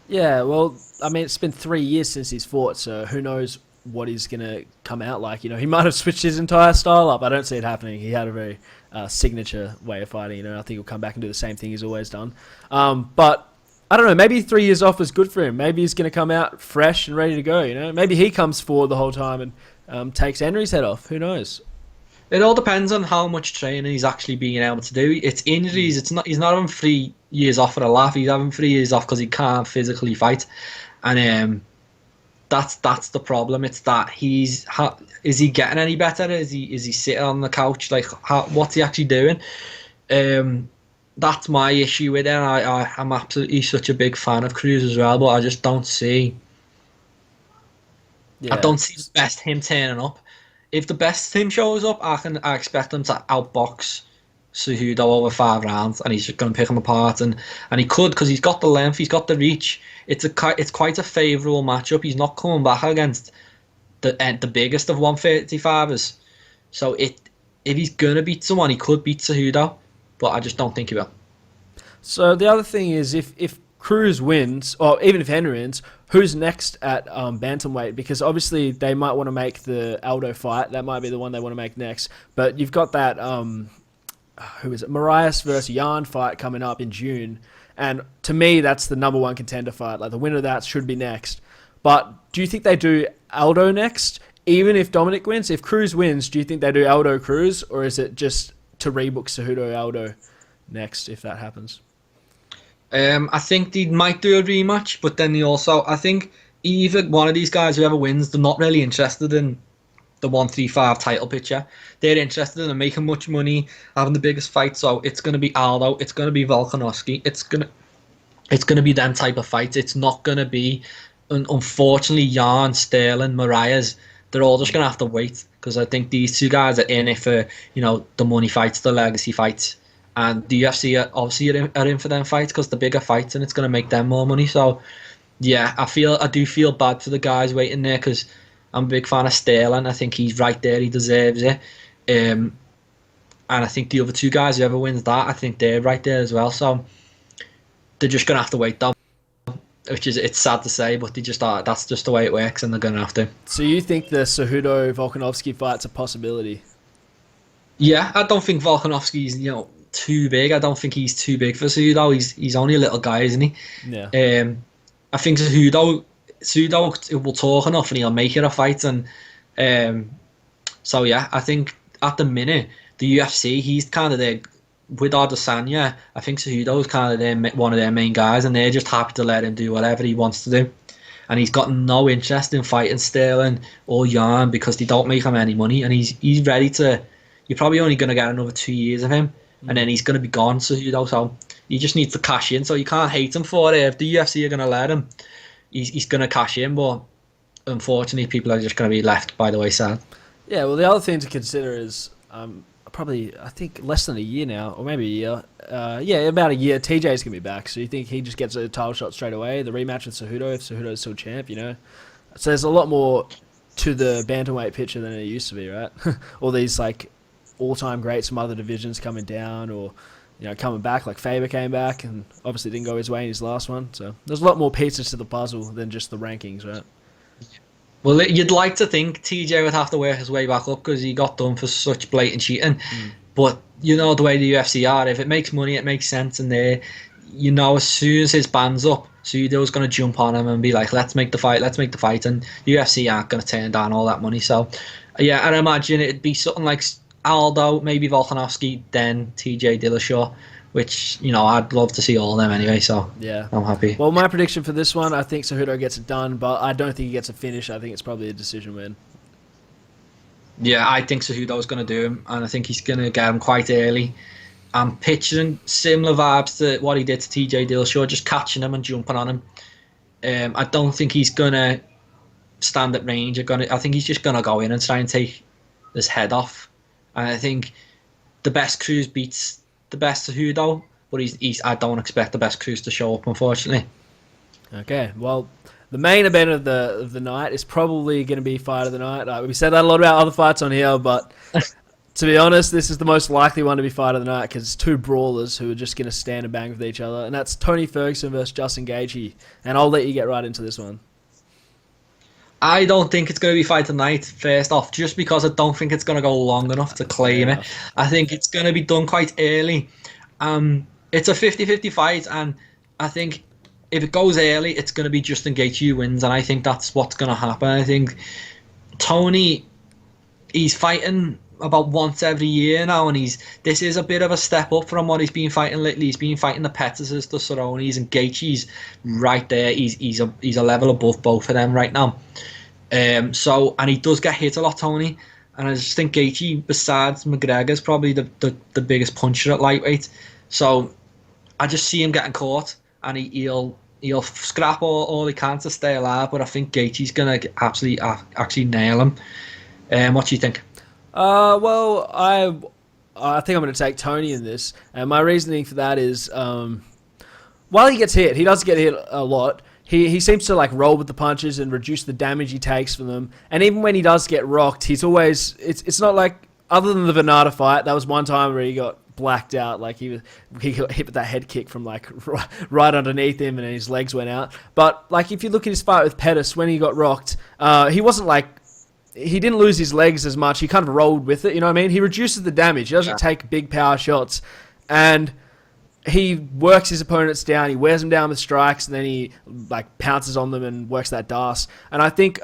Yeah, well, I mean, it's been 3 years since he's fought, so who knows what he's going to come out like. You know, he might have switched his entire style up. I don't see it happening. He had a very signature way of fighting, you know. I think he'll come back and do the same thing he's always done. But I don't know, maybe 3 years off is good for him. Maybe he's going to come out fresh and ready to go, you know. Maybe he comes forward the whole time and takes Henry's head off. Who knows? It all depends on how much training he's actually being able to do. It's injuries. He's not having 3 years off for a laugh. He's having 3 years off because he can't physically fight. And that's the problem. It's that is he getting any better? Is he sitting on the couch? Like, what's he actually doing? That's my issue with it. I'm absolutely such a big fan of Cruz as well, but I just don't see. I Yeah. don't see the best him turning up. If the best him shows up, I expect him to outbox Cejudo over 5 rounds, and he's just going to pick him apart, and he could, because he's got the length, he's got the reach. It's quite a favourable matchup. He's not coming back against the biggest of 135ers. So if he's gonna beat someone, he could beat Cejudo, but I just don't think he will. So the other thing is, if Cruz wins, or even if Henry wins, who's next at bantamweight? Because obviously they might want to make the Aldo fight. That might be the one they want to make next. But you've got that who is it? Marias versus Yarn fight coming up in June, and to me that's the number one contender fight. Like, the winner of that should be next. But do you think they do Aldo next, even if Dominic wins? If Cruz wins, do you think they do Aldo Cruz, or is it just to rebook Cejudo Aldo next if that happens? I think they might do a rematch, but then I think either one of these guys, whoever wins, they're not really interested in the 135 title picture. They're interested in making much money, having the biggest fight. So it's going to be Aldo, it's going to be Volkanovski, it's going to be them type of fights. It's not going to be, unfortunately, Jan, Sterling, Marias. They're all just going to have to wait, because I think these two guys are in it for, the money fights, the legacy fights. And the UFC obviously are in for them fights, because the bigger fights, and it's going to make them more money. So, yeah, I do feel bad for the guys waiting there, because I'm a big fan of Sterling. I think he's right there. He deserves it. And I think the other two guys, whoever wins that, I think they're right there as well. So they're just going to have to wait, though, it's sad to say, but that's just the way it works, and they're going to have to. So you think the Cejudo-Volkanovski fight's a possibility? Yeah, I don't think Volkanovski's, too big. I don't think he's too big for Cejudo. He's only a little guy, isn't he? Yeah. I think Cejudo will talk enough, and he'll make it a fight. And so yeah, I think at the minute the UFC, he's kind of there with Adesanya. I think Cejudo's kind of one of their main guys, and they're just happy to let him do whatever he wants to do. And he's got no interest in fighting Sterling or Jan, because they don't make him any money, and he's ready to. You're probably only going to get another 2 years of him, and then he's going to be gone. So he just needs to cash in. So you can't hate him for it. If the UFC are going to let him, he's going to cash in. But unfortunately, people are just going to be left by the wayside. Yeah, well, the other thing to consider is probably, I think, less than a year now, or maybe a year. About a year, TJ's going to be back. So you think he just gets a title shot straight away? The rematch with Cejudo, if Cejudo's still champ, So there's a lot more to the bantamweight picture than it used to be, right? All these, like, all-time greats from other divisions coming down, or coming back, like Faber came back and obviously didn't go his way in his last one. So there's a lot more pieces to the puzzle than just the rankings, right? Well, you'd like to think TJ would have to work his way back up, because he got done for such blatant cheating. But the way the UFC are, if it makes money, it makes sense, and as soon as his band's up, Cejudo's going to jump on him and be like, let's make the fight, and UFC aren't going to turn down all that money. So yeah, I'd imagine it'd be something like Aldo, maybe Volkanovski, then TJ Dillashaw, which I'd love to see all of them anyway. So yeah, I'm happy. Well, my prediction for this one, I think Cejudo gets it done, but I don't think he gets a finish. I think it's probably a decision win. Yeah, I think Cejudo's going to do him, and I think he's going to get him quite early. I'm picturing similar vibes to what he did to TJ Dillashaw, just catching him and jumping on him. I don't think he's going to stand at range. I think he's just going to go in and try and take his head off. And I think the best Cruz beats the best Cejudo, but I don't expect the best Cruz to show up, unfortunately. Okay, well, the main event of the night is probably going to be fight of the night. We said that a lot about other fights on here, but to be honest, this is the most likely one to be fight of the night, because it's two brawlers who are just going to stand and bang with each other, and that's Tony Ferguson versus Justin Gaethje. And I'll let you get right into this one. I don't think it's going to be fight tonight, first off, just because I don't think it's going to go long enough to claim it. I think it's going to be done quite early. It's a 50-50 fight, and I think if it goes early, it's going to be Justin Gaethje who wins, and I think that's what's going to happen. I think Tony, he's fighting about once every year now, and this is a bit of a step up from what he's been fighting lately. He's been fighting the Petterses, the Cerrones, and Gaethje's right there. He's a level above both of them right now. So, and he does get hit a lot, Tony. And I just think Gaethje, besides McGregor, is probably the biggest puncher at lightweight. So I just see him getting caught, and he'll scrap all he can to stay alive. But I think Gaethje's gonna absolutely actually nail him. What do you think? Well, I think I'm going to take Tony in this, and my reasoning for that is, while he gets hit, he does get hit a lot. He seems to like roll with the punches and reduce the damage he takes from them. And even when he does get rocked, he's always it's not like, other than the Venata fight, that was one time where he got blacked out, like he got hit with that head kick from like right underneath him, and his legs went out. But like if you look at his fight with Pettis, when he got rocked, he wasn't like, he didn't lose his legs as much. He kind of rolled with it, you know what I mean? He reduces the damage. He doesn't take big power shots, and he works his opponents down. He wears them down with strikes, and then he like pounces on them and works that DAS. And I think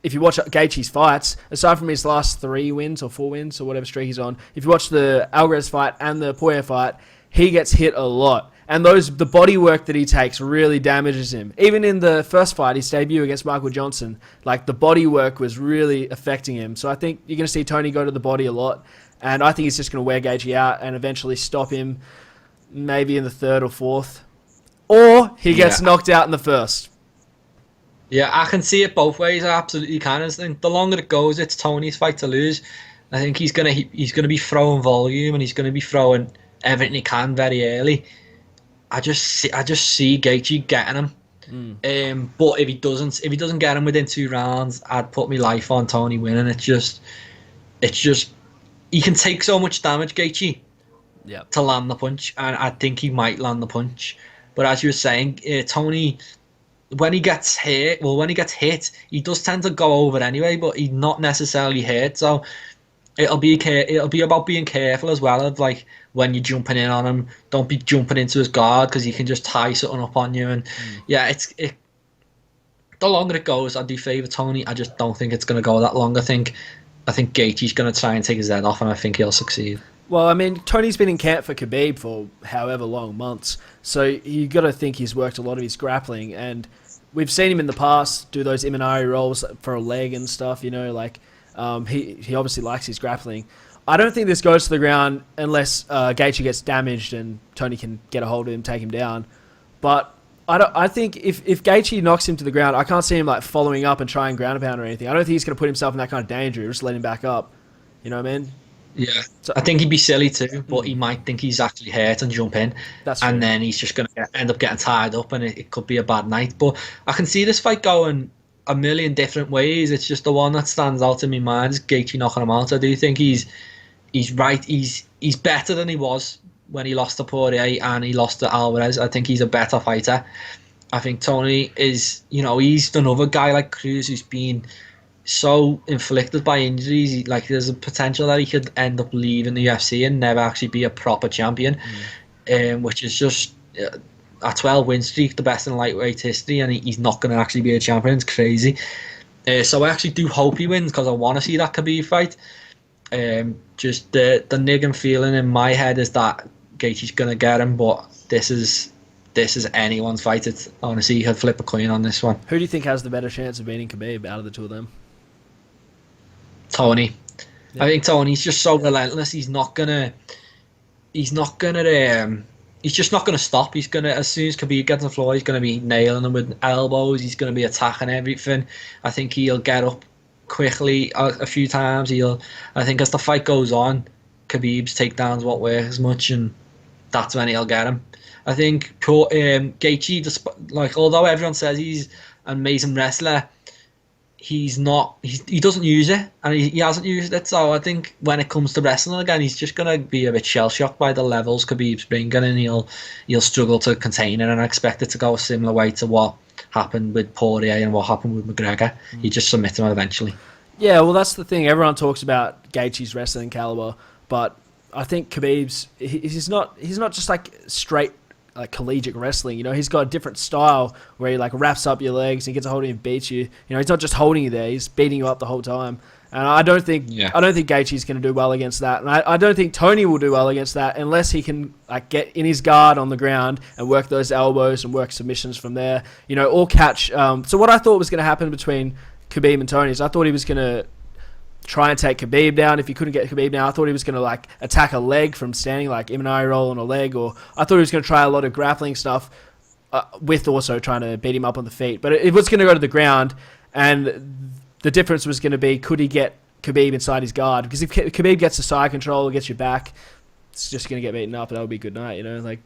if you watch Gaethje's fights, aside from his last 3 wins or 4 wins or whatever streak he's on, if you watch the Alvarez fight and the Poirier fight, he gets hit a lot. And the body work that he takes really damages him. Even in the first fight, his debut against Michael Johnson, like the body work was really affecting him. So I think you're going to see Tony go to the body a lot. And I think he's just going to wear Gaethje out and eventually stop him maybe in the 3rd or 4th. Or he gets knocked out in the 1st. Yeah, I can see it both ways. I absolutely can. I think the longer it goes, it's Tony's fight to lose. I think he's gonna be throwing volume, and he's gonna be throwing everything he can very early. I just see Gaethje getting him. But if he doesn't get him within 2 rounds, I'd put my life on Tony winning. It's just he can take so much damage, Gaethje, to land the punch, and I think he might land the punch. But as you were saying, Tony, when he gets hit, he does tend to go over anyway, but he's not necessarily hurt. So it'll be about being careful as well, of like when you're jumping in on him, don't be jumping into his guard, because he can just tie something up on you. And the longer it goes, I do favour Tony. I just don't think it's going to go that long. I think Gaethje's going to try and take his head off, and I think he'll succeed. Well, I mean, Tony's been in camp for Khabib for however long, months. So you got to think he's worked a lot of his grappling, and we've seen him in the past do those Imanari rolls for a leg and stuff. You know, like he obviously likes his grappling. I don't think this goes to the ground unless Gaethje gets damaged and Tony can get a hold of him, take him down. But I think if Gaethje knocks him to the ground, I can't see him like following up and trying ground and pound or anything. I don't think he's going to put himself in that kind of danger. Just let him back up. You know what I mean? Yeah, so I think he'd be silly too, but he might think he's actually hurt and jump in, and then he's just going to end up getting tied up, and it could be a bad night. But I can see this fight going a million different ways. It's just the one that stands out in my mind is Gaethje knocking him out. I do think he's right. He's better than he was when he lost to Poirier and he lost to Alvarez. I think he's a better fighter. I think Tony is, he's another guy like Cruz who's been so inflicted by injuries. There's a potential that he could end up leaving the UFC and never actually be a proper champion, which is just a 12-win streak, the best in lightweight history, and he's not going to actually be a champion. It's crazy. So I actually do hope he wins, because I want to see that Khabib fight. Just the niggling feeling in my head is that Gaethje's going to get him, but this is anyone's fight. It's honestly, you could flip a coin on this one. Who do you think has the better chance of beating Khabib out of the two of them? Tony. Yeah. I think Tony's just so relentless. He's just not gonna stop. He's gonna, as soon as Khabib gets on the floor, he's gonna be nailing him with elbows. He's gonna be attacking everything. I think he'll get up quickly a few times. I think as the fight goes on, Khabib's takedowns won't work as much, and that's when he'll get him. I think Gaethje, although everyone says he's an amazing wrestler, he doesn't use it, and he hasn't used it. So I think when it comes to wrestling again, he's just gonna be a bit shell shocked by the levels Khabib's bringing, and he'll struggle to contain it. And I expect it to go a similar way to what happened with Poirier and what happened with McGregor. He just submits him eventually. Yeah, well, that's the thing. Everyone talks about Gaethje's wrestling caliber, but I think Khabib's he's not just like straight like collegiate wrestling. He's got a different style where he like wraps up your legs and gets a hold of you and beats you. He's not just holding you there, he's beating you up the whole time. And I don't think Gaethje's going to do well against that, and I don't think Tony will do well against that unless he can like get in his guard on the ground and work those elbows and work submissions from there, or catch. So what I thought was going to happen between Khabib and Tony is I thought he was going to try and take Khabib down. If he couldn't get Khabib down, I thought he was going to like attack a leg from standing, like Imanari roll on a leg, or I thought he was going to try a lot of grappling stuff with also trying to beat him up on the feet. But it was going to go to the ground, and the difference was going to be, could he get Khabib inside his guard? Because if Khabib gets the side control or gets your back, it's just going to get beaten up, and that'll be a good night, Like,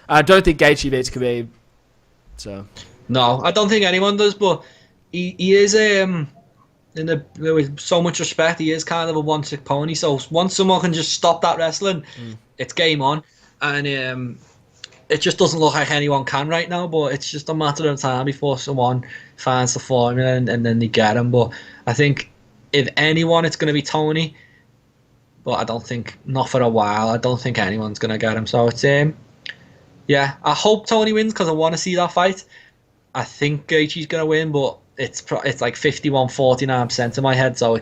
I don't think Gaethje beats Khabib. So no, I don't think anyone does, but he is with so much respect, he is kind of a one-trick pony. So once someone can just stop that wrestling, it's game on, and it just doesn't look like anyone can right now. But it's just a matter of time before someone finds the formula and then they get him. But I think if anyone, it's going to be Tony. But I don't think, not for a while, I don't think anyone's going to get him. So it's I hope Tony wins because I want to see that fight. I think Gaethje's going to win, but it's like 51-49% in my head, so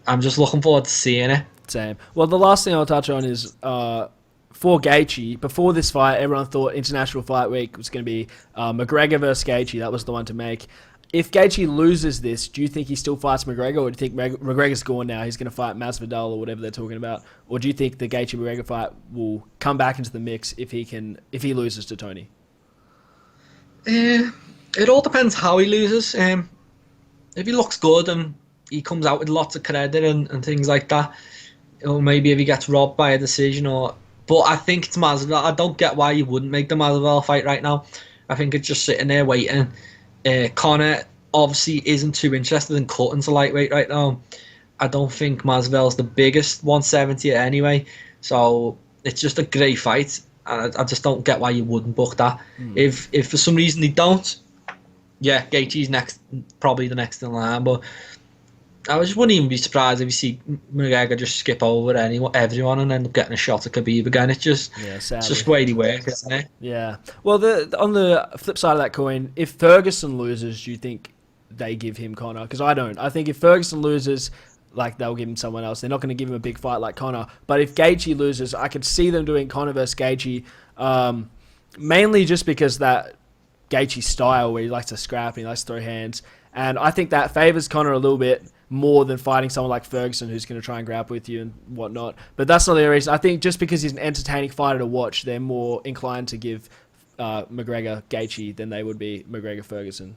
I'm just looking forward to seeing it. Same. Well, the last thing I'll touch on is for Gaethje, before this fight, everyone thought International Fight Week was going to be McGregor versus Gaethje. That was the one to make. If Gaethje loses this, do you think he still fights McGregor, or do you think McGregor's gone now? He's going to fight Masvidal or whatever they're talking about, or do you think the Gaethje-McGregor fight will come back into the mix if he loses to Tony? It all depends how he loses. If he looks good and he comes out with lots of credit and things like that, or maybe if he gets robbed by a decision, but I think it's Masvidal. I don't get why you wouldn't make the Masvidal fight right now. I think it's just sitting there waiting. Conor obviously isn't too interested in cutting to lightweight right now. I don't think Masvidal's the biggest 170 anyway, so it's just a great fight, and I just don't get why you wouldn't book that. If for some reason they don't, Gaethje's probably the next in line, but I just wouldn't even be surprised if you see McGregor just skip over everyone and end up getting a shot at Khabib again. It's just the way they work, isn't it? Yeah. Well, on the flip side of that coin, if Ferguson loses, do you think they give him Conor? Because I don't. I think if Ferguson loses, like, they'll give him someone else. They're not going to give him a big fight like Conor. But if Gaethje loses, I could see them doing Conor versus Gaethje, mainly just because that Gaethje style where he likes to scrap and he likes to throw hands. And I think that favours Conor a little bit more than fighting someone like Ferguson who's going to try and grapple with you and whatnot. But that's not the reason. I think just because he's an entertaining fighter to watch, they're more inclined to give McGregor Gaethje than they would be McGregor Ferguson.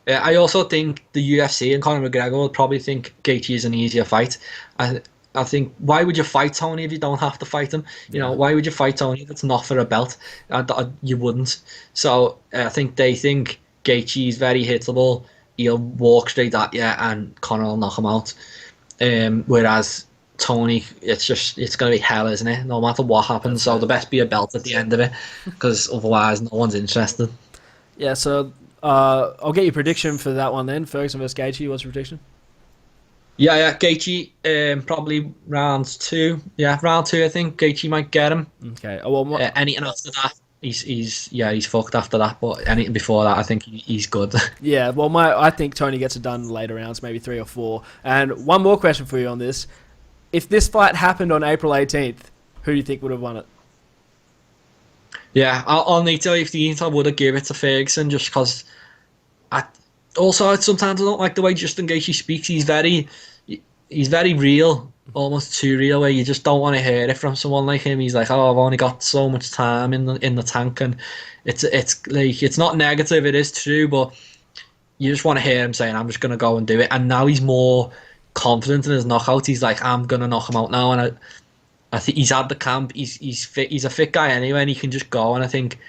Yeah, I also think the UFC and Conor McGregor will probably think Gaethje is an easier fight. I think, why would you fight Tony if you don't have to fight him? Why would you fight Tony if it's not for a belt? You wouldn't. So I think they think Gaethje is very hittable. He'll walk straight at you and Conor will knock him out. Whereas Tony, it's going to be hell, isn't it? No matter what happens. So the best be a belt at the end of it, because otherwise no one's interested. Yeah, so I'll get your prediction for that one then. Ferguson versus Gaethje, what's your prediction? Yeah, Gaethje, probably round 2. Yeah, round 2, I think Gaethje might get him. Okay. Anything after that, he's fucked after that. But anything before that, I think he's good. Yeah, well, I think Tony gets it done later rounds, maybe 3 or 4. And one more question for you on this: if this fight happened on April 18th, who do you think would have won it? Yeah, on the 18th, I would have given it to Ferguson just because. Sometimes I don't like the way Justin Gaethje speaks. He's very real, almost too real, where you just don't want to hear it from someone like him. He's like, "Oh, I've only got so much time in the tank," and it's like, it's not negative. It is true, but you just want to hear him saying, "I'm just gonna go and do it." And now he's more confident in his knockout. He's like, "I'm gonna knock him out now," and I think he's at the camp. He's fit. He's a fit guy anyway, and he can just go. And I think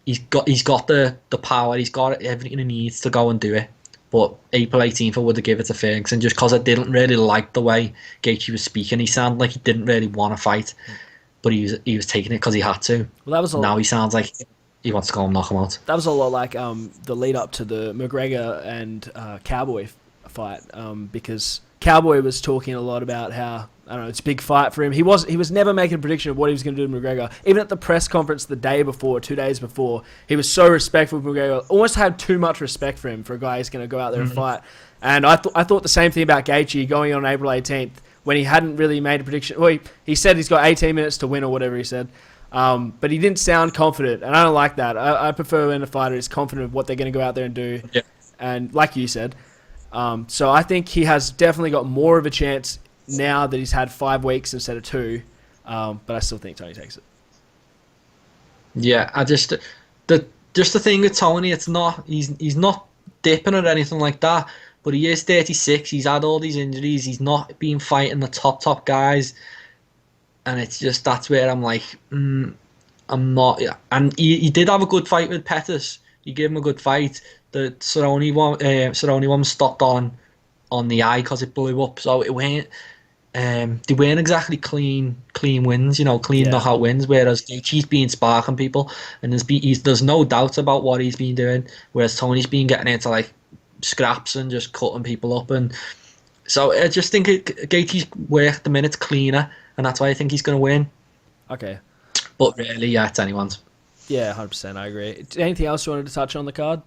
he's got the power. He's got everything he needs to go and do it. But April 18th, I would have given it to Ferguson just because I didn't really like the way Gaethje was speaking. He sounded like he didn't really want to fight, but he was taking it because he had to. Well, now he sounds like he wants to go and knock him out. That was a lot like the lead up to the McGregor and Cowboy fight, because Cowboy was talking a lot about how I don't know, it's a big fight for him. He was never making a prediction of what he was going to do to McGregor. Even at the press conference the day before, 2 days before, he was so respectful of McGregor. Almost had too much respect for him for a guy who's going to go out there and fight. And I thought the same thing about Gaethje going on April 18th when he hadn't really made a prediction. Well, he said he's got 18 minutes to win or whatever he said. But he didn't sound confident, and I don't like that. I prefer when a fighter is confident of what they're going to go out there and do. Yeah. And like you said, so I think he has definitely got more of a chance now that he's had 5 weeks instead of 2, but I still think Tony takes it. Yeah, the thing with Tony, it's not he's not dipping or anything like that, but he is 36. He's had all these injuries. He's not been fighting the top guys, and it's just that's where I'm like, I'm not. Yeah. And he did have a good fight with Pettis. He gave him a good fight. The Cerrone one stopped on the eye because it blew up, so it went. They weren't exactly clean wins, clean knockout wins. Whereas Gaethje's been sparking people, and there's no doubt about what he's been doing. Whereas Tony's been getting into like scraps and just cutting people up, and so I just think Gaethje's work at the minute's cleaner, and that's why I think he's going to win. Okay, but really, yeah, it's anyone's. Yeah, 100%. I agree. Anything else you wanted to touch on the card?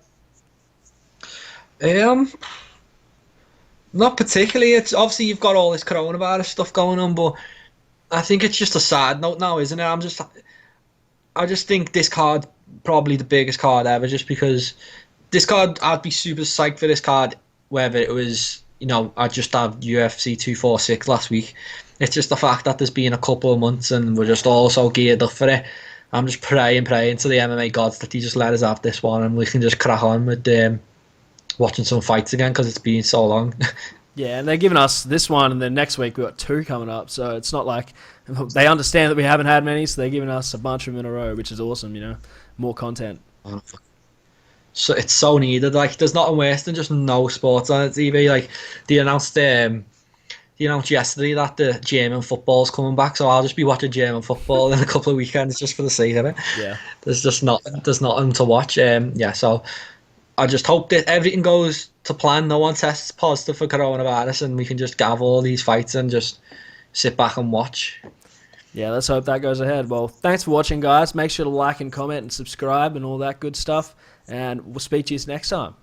Not particularly. It's obviously you've got all this coronavirus stuff going on, but I think it's just a side note now, isn't it? I just think this card probably the biggest card ever, just because this card I'd be super psyched for this card, whether it was I'd just have UFC 246 last week. It's just the fact that there's been a couple of months and we're just all so geared up for it. I'm just praying to the MMA gods that he just let us have this one and we can just crack on with watching some fights again, because it's been so long. Yeah, and they're giving us this one, and then next week we've got 2 coming up, so it's not like they understand that we haven't had many, so they're giving us a bunch of them in a row, which is awesome, more content. So it's so needed. Like, there's nothing worse than just no sports on TV. Like, they announced yesterday that the German football's coming back, so I'll just be watching German football in a couple of weekends just for the sake of it. Yeah. There's nothing to watch. So I just hope that everything goes to plan. No one tests positive for coronavirus, and we can just have all these fights and just sit back and watch. Yeah, let's hope that goes ahead. Well, thanks for watching, guys. Make sure to like and comment and subscribe and all that good stuff, and we'll speak to you next time.